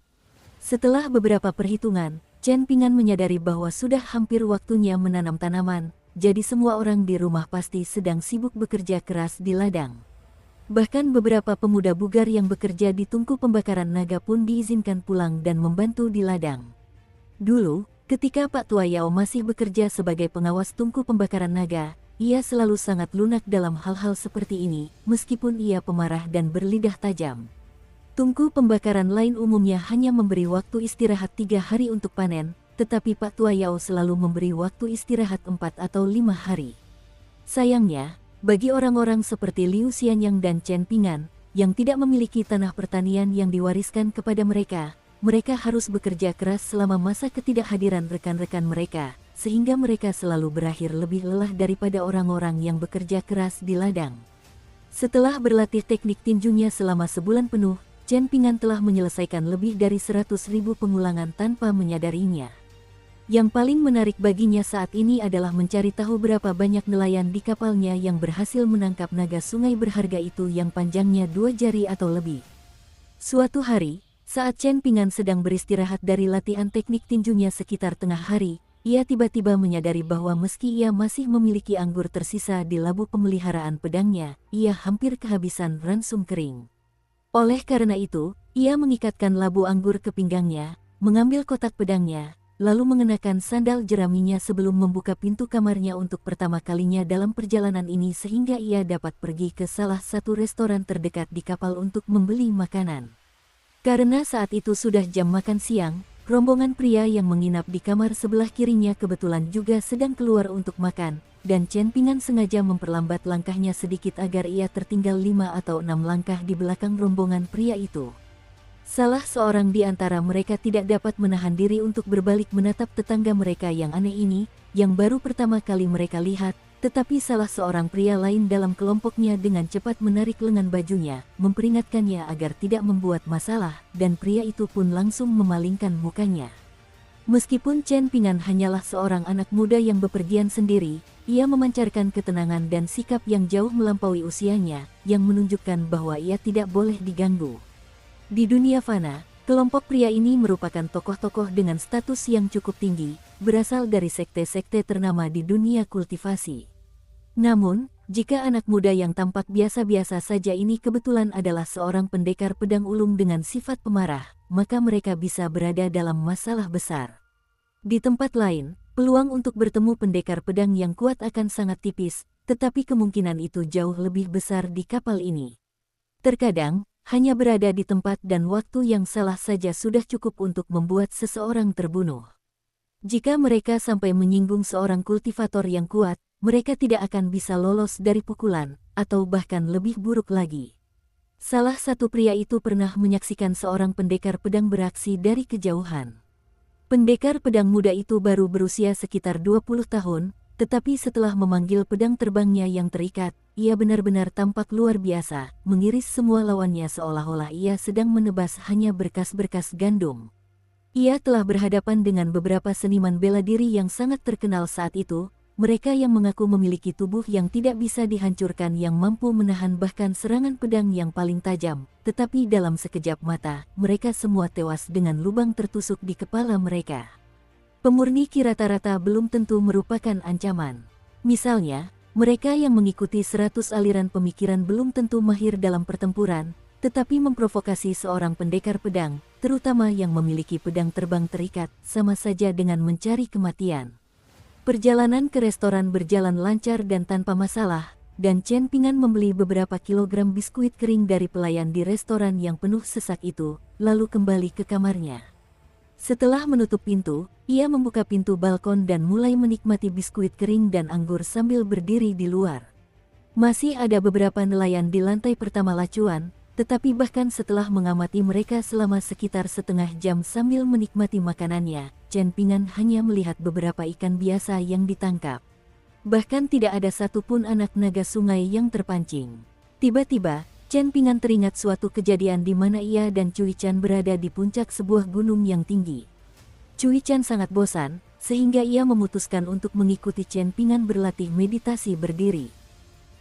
Setelah beberapa perhitungan, Chen Pingan menyadari bahwa sudah hampir waktunya menanam tanaman, jadi semua orang di rumah pasti sedang sibuk bekerja keras di ladang. Bahkan beberapa pemuda bugar yang bekerja di tungku pembakaran naga pun diizinkan pulang dan membantu di ladang. Dulu, ketika Pak Tua Yao masih bekerja sebagai pengawas tungku pembakaran naga, ia selalu sangat lunak dalam hal-hal seperti ini, meskipun ia pemarah dan berlidah tajam. Tungku pembakaran lain umumnya hanya memberi waktu istirahat 3 hari untuk panen, tetapi Pak Tua Yao selalu memberi waktu istirahat 4 atau 5 hari. Sayangnya, bagi orang-orang seperti Liu Xianyang dan Chen Pingan, yang tidak memiliki tanah pertanian yang diwariskan kepada mereka, mereka harus bekerja keras selama masa ketidakhadiran rekan-rekan mereka, sehingga mereka selalu berakhir lebih lelah daripada orang-orang yang bekerja keras di ladang. Setelah berlatih teknik tinjunya selama sebulan penuh, Chen Pingan telah menyelesaikan lebih dari 100.000 pengulangan tanpa menyadarinya. Yang paling menarik baginya saat ini adalah mencari tahu berapa banyak nelayan di kapalnya yang berhasil menangkap naga sungai berharga itu yang panjangnya 2 jari atau lebih. Suatu hari, saat Chen Pingan sedang beristirahat dari latihan teknik tinjunya sekitar tengah hari, ia tiba-tiba menyadari bahwa meski ia masih memiliki anggur tersisa di labu pemeliharaan pedangnya, ia hampir kehabisan ransum kering. Oleh karena itu, ia mengikatkan labu anggur ke pinggangnya, mengambil kotak pedangnya, lalu mengenakan sandal jeraminya sebelum membuka pintu kamarnya untuk pertama kalinya dalam perjalanan ini sehingga ia dapat pergi ke salah satu restoran terdekat di kapal untuk membeli makanan. Karena saat itu sudah jam makan siang, rombongan pria yang menginap di kamar sebelah kirinya kebetulan juga sedang keluar untuk makan, dan Chen Pingan sengaja memperlambat langkahnya sedikit agar ia tertinggal 5 atau 6 langkah di belakang rombongan pria itu. Salah seorang di antara mereka tidak dapat menahan diri untuk berbalik menatap tetangga mereka yang aneh ini, yang baru pertama kali mereka lihat, tetapi salah seorang pria lain dalam kelompoknya dengan cepat menarik lengan bajunya, memperingatkannya agar tidak membuat masalah, dan pria itu pun langsung memalingkan mukanya. Meskipun Chen Pingan hanyalah seorang anak muda yang bepergian sendiri, ia memancarkan ketenangan dan sikap yang jauh melampaui usianya, yang menunjukkan bahwa ia tidak boleh diganggu. Di dunia fana, kelompok pria ini merupakan tokoh-tokoh dengan status yang cukup tinggi, berasal dari sekte-sekte ternama di dunia kultivasi. Namun, jika anak muda yang tampak biasa-biasa saja ini kebetulan adalah seorang pendekar pedang ulung dengan sifat pemarah, maka mereka bisa berada dalam masalah besar. Di tempat lain, peluang untuk bertemu pendekar pedang yang kuat akan sangat tipis, tetapi kemungkinan itu jauh lebih besar di kapal ini. Terkadang, hanya berada di tempat dan waktu yang salah saja sudah cukup untuk membuat seseorang terbunuh. Jika mereka sampai menyinggung seorang kultivator yang kuat, mereka tidak akan bisa lolos dari pukulan, atau bahkan lebih buruk lagi. Salah satu pria itu pernah menyaksikan seorang pendekar pedang beraksi dari kejauhan. Pendekar pedang muda itu baru berusia sekitar 20 tahun, tetapi setelah memanggil pedang terbangnya yang terikat, ia benar-benar tampak luar biasa, mengiris semua lawannya seolah-olah ia sedang menebas hanya berkas-berkas gandum. Ia telah berhadapan dengan beberapa seniman bela diri yang sangat terkenal saat itu, mereka yang mengaku memiliki tubuh yang tidak bisa dihancurkan yang mampu menahan bahkan serangan pedang yang paling tajam, tetapi dalam sekejap mata, mereka semua tewas dengan lubang tertusuk di kepala mereka. Pemurni ki rata-rata belum tentu merupakan ancaman. Misalnya, mereka yang mengikuti 100 aliran pemikiran belum tentu mahir dalam pertempuran, tetapi memprovokasi seorang pendekar pedang, terutama yang memiliki pedang terbang terikat, sama saja dengan mencari kematian. Perjalanan ke restoran berjalan lancar dan tanpa masalah, dan Chen Pingan membeli beberapa kilogram biskuit kering dari pelayan di restoran yang penuh sesak itu, lalu kembali ke kamarnya. Setelah menutup pintu, ia membuka pintu balkon dan mulai menikmati biskuit kering dan anggur sambil berdiri di luar. Masih ada beberapa nelayan di lantai pertama lacuan, tetapi bahkan setelah mengamati mereka selama sekitar setengah jam sambil menikmati makanannya, Chen Pingan hanya melihat beberapa ikan biasa yang ditangkap. Bahkan tidak ada satupun anak naga sungai yang terpancing. Tiba-tiba, Chen Pingan teringat suatu kejadian di mana ia dan Cui Chan berada di puncak sebuah gunung yang tinggi. Cui Chan sangat bosan, sehingga ia memutuskan untuk mengikuti Chen Pingan berlatih meditasi berdiri.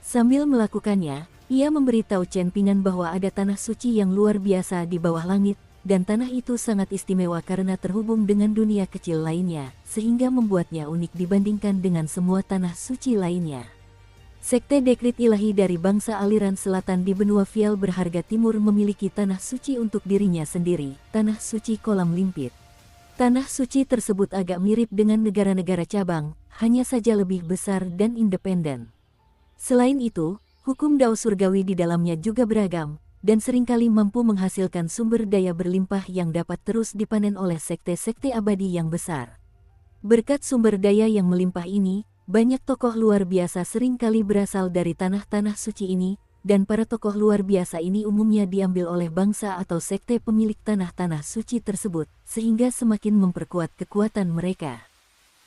Sambil melakukannya, ia memberitahu Chen Pingan bahwa ada tanah suci yang luar biasa di bawah langit, dan tanah itu sangat istimewa karena terhubung dengan dunia kecil lainnya, sehingga membuatnya unik dibandingkan dengan semua tanah suci lainnya. Sekte Dekrit Ilahi dari bangsa aliran selatan di benua Fiel berharga timur memiliki tanah suci untuk dirinya sendiri, tanah suci Kolam Limpit. Tanah suci tersebut agak mirip dengan negara-negara cabang, hanya saja lebih besar dan independen. Selain itu, hukum Dao surgawi di dalamnya juga beragam, dan seringkali mampu menghasilkan sumber daya berlimpah yang dapat terus dipanen oleh sekte-sekte abadi yang besar. Berkat sumber daya yang melimpah ini, banyak tokoh luar biasa seringkali berasal dari tanah-tanah suci ini, dan para tokoh luar biasa ini umumnya diambil oleh bangsa atau sekte pemilik tanah-tanah suci tersebut, sehingga semakin memperkuat kekuatan mereka.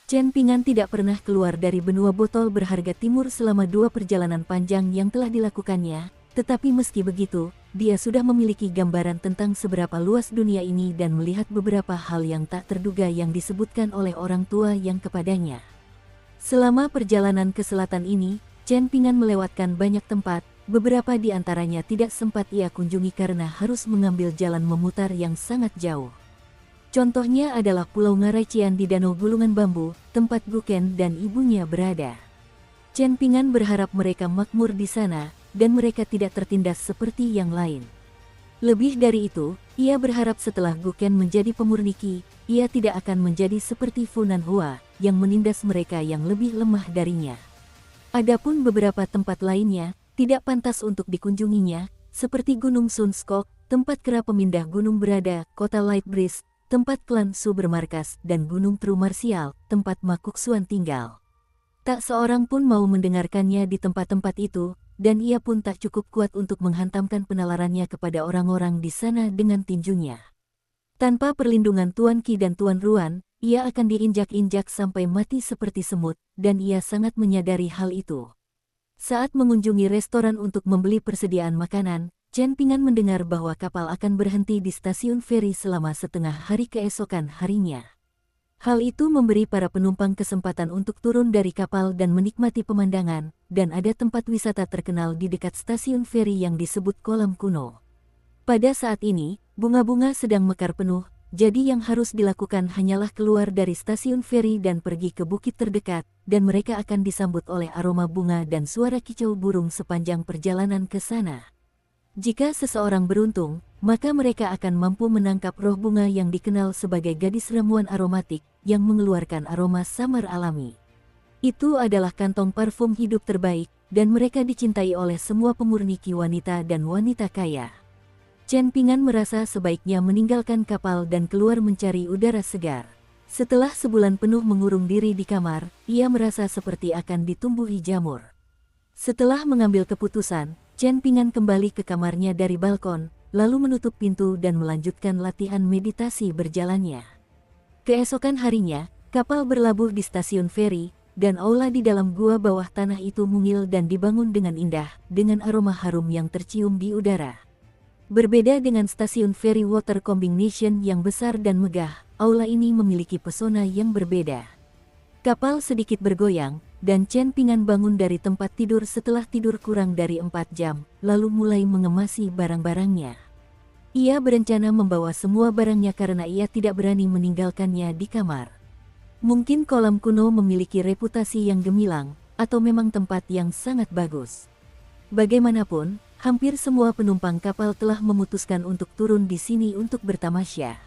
Chen Ping'an tidak pernah keluar dari benua botol berharga timur selama 2 perjalanan panjang yang telah dilakukannya, tetapi meski begitu, dia sudah memiliki gambaran tentang seberapa luas dunia ini dan melihat beberapa hal yang tak terduga yang disebutkan oleh orang tua yang kepadanya. Selama perjalanan ke selatan ini, Chen Ping'an melewatkan banyak tempat, beberapa di antaranya tidak sempat ia kunjungi karena harus mengambil jalan memutar yang sangat jauh. Contohnya adalah Pulau Ngaraician di Danau Gulungan Bambu, tempat Guken dan ibunya berada. Chen Ping'an berharap mereka makmur di sana, dan mereka tidak tertindas seperti yang lain. Lebih dari itu, ia berharap setelah Guken menjadi pemurniki, ia tidak akan menjadi seperti Funan Hua, yang menindas mereka yang lebih lemah darinya. Adapun beberapa tempat lainnya, tidak pantas untuk dikunjunginya, seperti Gunung Sunskok, tempat kera pemindah gunung berada, kota Lightbreeze, tempat klan Su bermarkas, dan Gunung True Martial, tempat Makuk Suan tinggal. Tak seorang pun mau mendengarkannya di tempat-tempat itu, dan ia pun tak cukup kuat untuk menghantamkan penalarannya kepada orang-orang di sana dengan tinjunya. Tanpa perlindungan Tuan Qi dan Tuan Ruan, ia akan diinjak-injak sampai mati seperti semut, dan ia sangat menyadari hal itu. Saat mengunjungi restoran untuk membeli persediaan makanan, Chen Ping'an mendengar bahwa kapal akan berhenti di stasiun feri selama setengah hari keesokan harinya. Hal itu memberi para penumpang kesempatan untuk turun dari kapal dan menikmati pemandangan, dan ada tempat wisata terkenal di dekat stasiun feri yang disebut Kolam Kuno. Pada saat ini, bunga-bunga sedang mekar penuh, jadi yang harus dilakukan hanyalah keluar dari stasiun feri dan pergi ke bukit terdekat, dan mereka akan disambut oleh aroma bunga dan suara kicau burung sepanjang perjalanan ke sana. Jika seseorang beruntung, maka mereka akan mampu menangkap roh bunga yang dikenal sebagai gadis ramuan aromatik, yang mengeluarkan aroma samar alami. Itu adalah kantong parfum hidup terbaik, dan mereka dicintai oleh semua pemurniki wanita dan wanita kaya. Chen Ping'an merasa sebaiknya meninggalkan kapal dan keluar mencari udara segar. Setelah sebulan penuh mengurung diri di kamar, ia merasa seperti akan ditumbuhi jamur. Setelah mengambil keputusan, Chen Ping'an kembali ke kamarnya dari balkon, lalu menutup pintu dan melanjutkan latihan meditasi berjalannya. Keesokan harinya, kapal berlabuh di stasiun feri, dan aula di dalam gua bawah tanah itu mungil dan dibangun dengan indah, dengan aroma harum yang tercium di udara. Berbeda dengan stasiun feri Water Combination yang besar dan megah, aula ini memiliki pesona yang berbeda. Kapal sedikit bergoyang, dan Chen Ping'an bangun dari tempat tidur setelah tidur kurang dari 4 jam, lalu mulai mengemasi barang-barangnya. Ia berencana membawa semua barangnya karena ia tidak berani meninggalkannya di kamar. Mungkin kolam kuno memiliki reputasi yang gemilang, atau memang tempat yang sangat bagus. Bagaimanapun, hampir semua penumpang kapal telah memutuskan untuk turun di sini untuk bertamasya.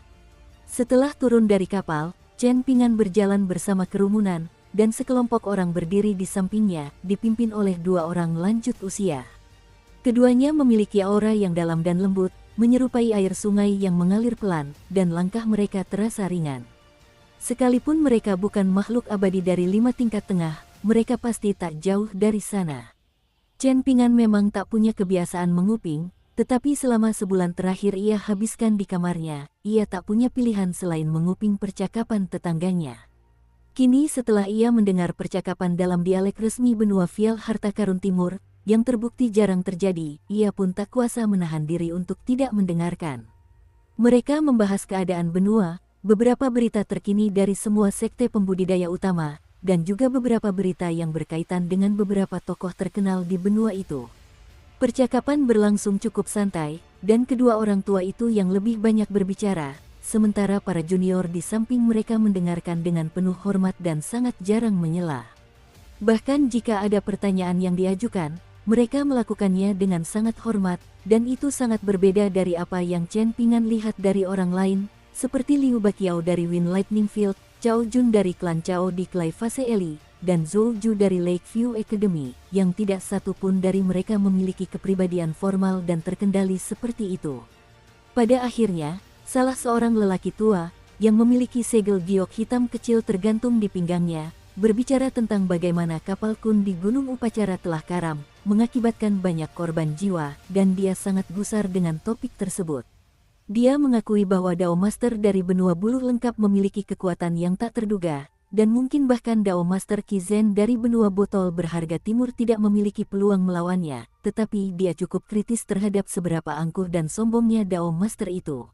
Setelah turun dari kapal, Chen Ping'an berjalan bersama kerumunan, dan sekelompok orang berdiri di sampingnya, dipimpin oleh 2 orang lanjut usia. Keduanya memiliki aura yang dalam dan lembut, menyerupai air sungai yang mengalir pelan, dan langkah mereka terasa ringan. Sekalipun mereka bukan makhluk abadi dari 5 tingkat tengah, mereka pasti tak jauh dari sana. Chen Ping'an memang tak punya kebiasaan menguping, tetapi selama sebulan terakhir ia habiskan di kamarnya, ia tak punya pilihan selain menguping percakapan tetangganya. Kini setelah ia mendengar percakapan dalam dialek resmi benua Fiel Harta Karun Timur, yang terbukti jarang terjadi, ia pun tak kuasa menahan diri untuk tidak mendengarkan. Mereka membahas keadaan benua, beberapa berita terkini dari semua sekte pembudidaya utama, dan juga beberapa berita yang berkaitan dengan beberapa tokoh terkenal di benua itu. Percakapan berlangsung cukup santai, dan kedua orang tua itu yang lebih banyak berbicara, sementara para junior di samping mereka mendengarkan dengan penuh hormat dan sangat jarang menyela. Bahkan jika ada pertanyaan yang diajukan, mereka melakukannya dengan sangat hormat, dan itu sangat berbeda dari apa yang Chen Ping'an lihat dari orang lain, seperti Liu Baqiao dari Wind Lightning Field, Cao Jun dari klan Cao di Clay Fase Eli, dan Zhou Ju dari Lakeview Academy, yang tidak satu pun dari mereka memiliki kepribadian formal dan terkendali seperti itu. Pada akhirnya, salah seorang lelaki tua, yang memiliki segel giok hitam kecil tergantung di pinggangnya, berbicara tentang bagaimana kapal Kun di Gunung Upacara telah karam, mengakibatkan banyak korban jiwa, dan dia sangat gusar dengan topik tersebut. Dia mengakui bahwa Dao Master dari benua buluh lengkap memiliki kekuatan yang tak terduga, dan mungkin bahkan Dao Master Qi Zhen dari benua botol berharga timur tidak memiliki peluang melawannya, tetapi dia cukup kritis terhadap seberapa angkuh dan sombongnya Dao Master itu.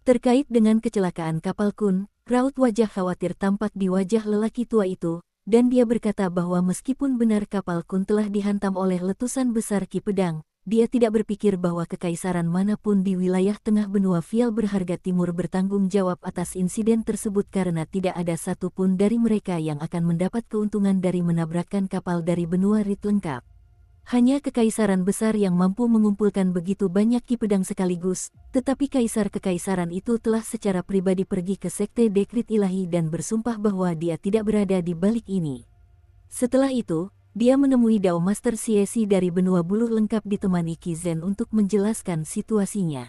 Terkait dengan kecelakaan kapal Kun, raut wajah khawatir tampak di wajah lelaki tua itu, dan dia berkata bahwa meskipun benar kapal Kun telah dihantam oleh letusan besar Ki Pedang, dia tidak berpikir bahwa kekaisaran manapun di wilayah tengah benua Vial berharga timur bertanggung jawab atas insiden tersebut karena tidak ada satupun dari mereka yang akan mendapat keuntungan dari menabrakkan kapal dari benua Rit lengkap. Hanya kekaisaran besar yang mampu mengumpulkan begitu banyak Ki Pedang sekaligus, tetapi kaisar kekaisaran itu telah secara pribadi pergi ke Sekte Dekrit Ilahi dan bersumpah bahwa dia tidak berada di balik ini. Setelah itu, dia menemui Dao Master Siesi dari benua buluh lengkap ditemani Qi Zhen untuk menjelaskan situasinya.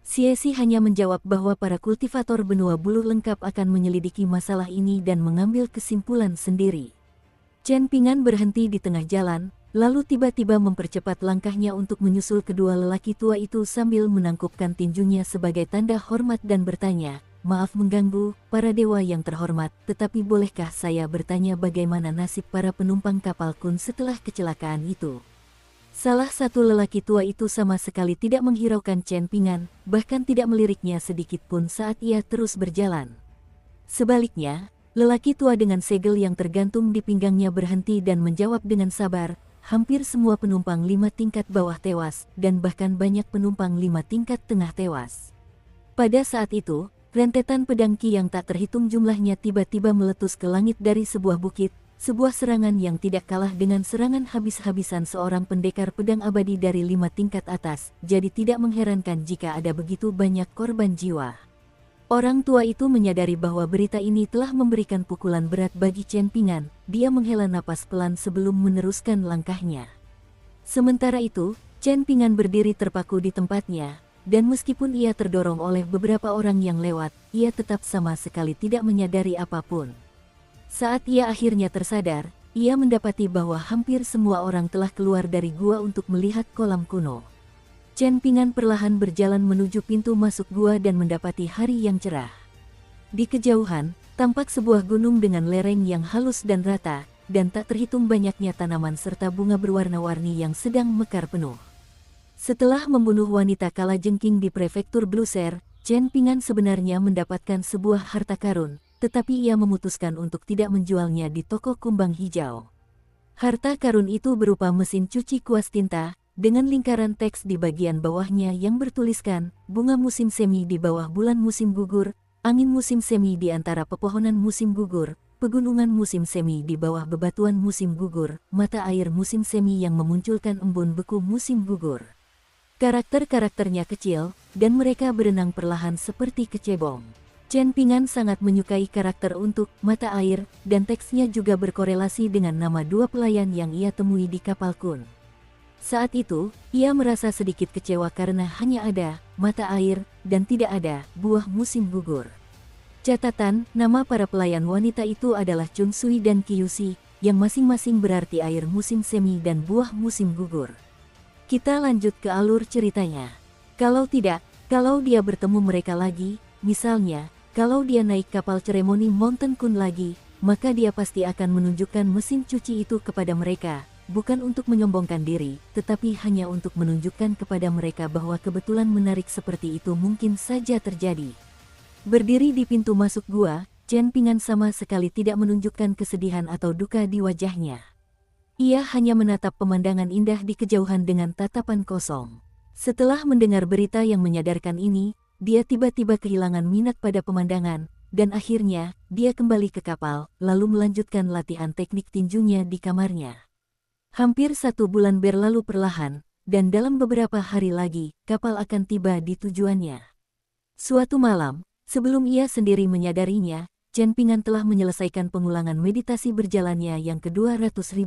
Siesi hanya menjawab bahwa para kultivator benua buluh lengkap akan menyelidiki masalah ini dan mengambil kesimpulan sendiri. Chen Ping'an berhenti di tengah jalan, lalu tiba-tiba mempercepat langkahnya untuk menyusul kedua lelaki tua itu sambil menangkupkan tinjunya sebagai tanda hormat dan bertanya, "Maaf mengganggu, para dewa yang terhormat, tetapi bolehkah saya bertanya bagaimana nasib para penumpang kapal Kun setelah kecelakaan itu?" Salah satu lelaki tua itu sama sekali tidak menghiraukan Chen Ping'an, bahkan tidak meliriknya sedikit pun saat ia terus berjalan. Sebaliknya, lelaki tua dengan segel yang tergantung di pinggangnya berhenti dan menjawab dengan sabar, "Hampir semua penumpang 5 tingkat bawah tewas, dan bahkan banyak penumpang 5 tingkat tengah tewas." Pada saat itu, rentetan pedang Qi yang tak terhitung jumlahnya tiba-tiba meletus ke langit dari sebuah bukit, sebuah serangan yang tidak kalah dengan serangan habis-habisan seorang pendekar pedang abadi dari 5 tingkat atas, jadi tidak mengherankan jika ada begitu banyak korban jiwa. Orang tua itu menyadari bahwa berita ini telah memberikan pukulan berat bagi Chen Ping'an. Dia menghela napas pelan sebelum meneruskan langkahnya. Sementara itu, Chen Ping'an berdiri terpaku di tempatnya, dan meskipun ia terdorong oleh beberapa orang yang lewat, ia tetap sama sekali tidak menyadari apapun. Saat ia akhirnya tersadar, ia mendapati bahwa hampir semua orang telah keluar dari gua untuk melihat kolam kuno. Chen Ping'an perlahan berjalan menuju pintu masuk gua dan mendapati hari yang cerah. Di kejauhan, tampak sebuah gunung dengan lereng yang halus dan rata, dan tak terhitung banyaknya tanaman serta bunga berwarna-warni yang sedang mekar penuh. Setelah membunuh wanita kalajengking di prefektur Bluser, Chen Ping'an sebenarnya mendapatkan sebuah harta karun, tetapi ia memutuskan untuk tidak menjualnya di toko kumbang hijau. Harta karun itu berupa mesin cuci kuas tinta, dengan lingkaran teks di bagian bawahnya yang bertuliskan, "Bunga musim semi di bawah bulan musim gugur, angin musim semi di antara pepohonan musim gugur, pegunungan musim semi di bawah bebatuan musim gugur, mata air musim semi yang memunculkan embun beku musim gugur." Karakter-karakternya kecil, dan mereka berenang perlahan seperti kecebong. Chen Ping'an sangat menyukai karakter untuk mata air, dan teksnya juga berkorelasi dengan nama dua pelayan yang ia temui di kapal Kun. Saat itu, ia merasa sedikit kecewa karena hanya ada mata air dan tidak ada buah musim gugur. Catatan, nama para pelayan wanita itu adalah Chun Sui dan Kyushi, yang masing-masing berarti air musim semi dan buah musim gugur. Kita lanjut ke alur ceritanya. Kalau tidak, kalau dia bertemu mereka lagi, misalnya, kalau dia naik kapal ceremoni Mountain Kun lagi, maka dia pasti akan menunjukkan mesin cuci itu kepada mereka. Bukan untuk menyombongkan diri, tetapi hanya untuk menunjukkan kepada mereka bahwa kebetulan menarik seperti itu mungkin saja terjadi. Berdiri di pintu masuk gua, Chen Ping'an sama sekali tidak menunjukkan kesedihan atau duka di wajahnya. Ia hanya menatap pemandangan indah di kejauhan dengan tatapan kosong. Setelah mendengar berita yang menyadarkan ini, dia tiba-tiba kehilangan minat pada pemandangan, dan akhirnya, dia kembali ke kapal, lalu melanjutkan latihan teknik tinjunya di kamarnya. Hampir 1 bulan berlalu perlahan, dan dalam beberapa hari lagi, kapal akan tiba di tujuannya. Suatu malam, sebelum ia sendiri menyadarinya, Chen Ping'an telah menyelesaikan pengulangan meditasi berjalannya yang ke-200.000.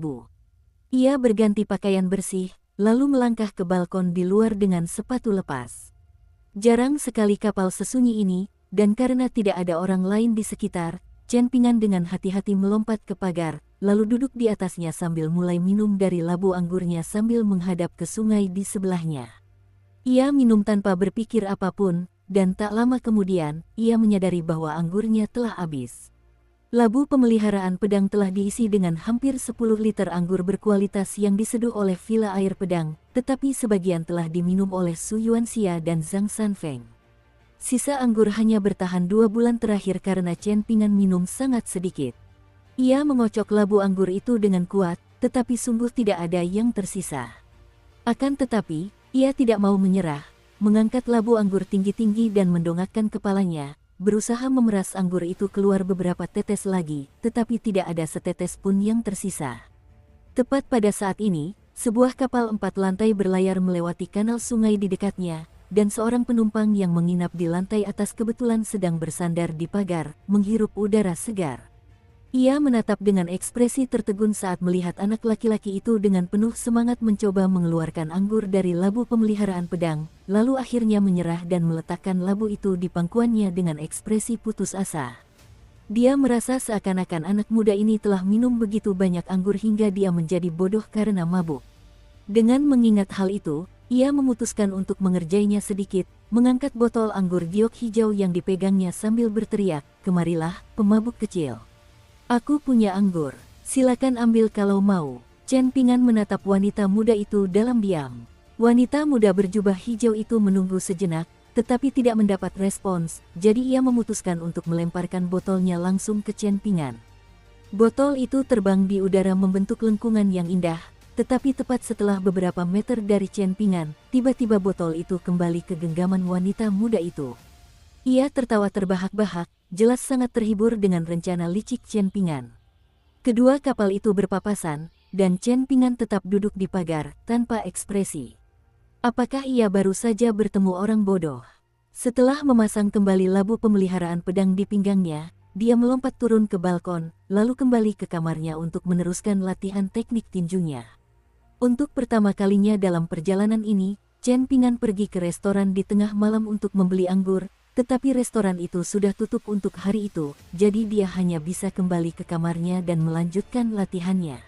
Ia berganti pakaian bersih, lalu melangkah ke balkon di luar dengan sepatu lepas. Jarang sekali kapal sesunyi ini, dan karena tidak ada orang lain di sekitar, Chen Ping'an dengan hati-hati melompat ke pagar, lalu duduk di atasnya sambil mulai minum dari labu anggurnya sambil menghadap ke sungai di sebelahnya. Ia minum tanpa berpikir apapun, dan tak lama kemudian, ia menyadari bahwa anggurnya telah habis. Labu pemeliharaan pedang telah diisi dengan hampir 10 liter anggur berkualitas yang diseduh oleh Villa Air Pedang, tetapi sebagian telah diminum oleh Su Yuanxia dan Zhang Sanfeng. Sisa anggur hanya bertahan 2 bulan terakhir karena Chen Ping'an minum sangat sedikit. Ia mengocok labu anggur itu dengan kuat, tetapi sungguh tidak ada yang tersisa. Akan tetapi, ia tidak mau menyerah, mengangkat labu anggur tinggi-tinggi dan mendongakkan kepalanya, berusaha memeras anggur itu keluar beberapa tetes lagi, tetapi tidak ada setetes pun yang tersisa. Tepat pada saat ini, sebuah kapal 4 lantai berlayar melewati kanal sungai di dekatnya, dan seorang penumpang yang menginap di lantai atas kebetulan sedang bersandar di pagar, menghirup udara segar. Ia menatap dengan ekspresi tertegun saat melihat anak laki-laki itu dengan penuh semangat mencoba mengeluarkan anggur dari labu pemeliharaan pedang, lalu akhirnya menyerah dan meletakkan labu itu di pangkuannya dengan ekspresi putus asa. Dia merasa seakan-akan anak muda ini telah minum begitu banyak anggur hingga dia menjadi bodoh karena mabuk. Dengan mengingat hal itu, ia memutuskan untuk mengerjainya sedikit, mengangkat botol anggur giok hijau yang dipegangnya sambil berteriak, "Kemarilah, pemabuk kecil. Aku punya anggur, silakan ambil kalau mau." Chen Ping'an menatap wanita muda itu dalam diam. Wanita muda berjubah hijau itu menunggu sejenak, tetapi tidak mendapat respons, jadi ia memutuskan untuk melemparkan botolnya langsung ke Chen Ping'an. Botol itu terbang di udara membentuk lengkungan yang indah, tetapi tepat setelah beberapa meter dari Chen Ping'an, tiba-tiba botol itu kembali ke genggaman wanita muda itu. Ia tertawa terbahak-bahak, jelas sangat terhibur dengan rencana licik Chen Ping'an. Kedua kapal itu berpapasan, dan Chen Ping'an tetap duduk di pagar, tanpa ekspresi. Apakah ia baru saja bertemu orang bodoh? Setelah memasang kembali labu pemeliharaan pedang di pinggangnya, dia melompat turun ke balkon, lalu kembali ke kamarnya untuk meneruskan latihan teknik tinjunya. Untuk pertama kalinya dalam perjalanan ini, Chen Ping'an pergi ke restoran di tengah malam untuk membeli anggur, tetapi restoran itu sudah tutup untuk hari itu, jadi dia hanya bisa kembali ke kamarnya dan melanjutkan latihannya.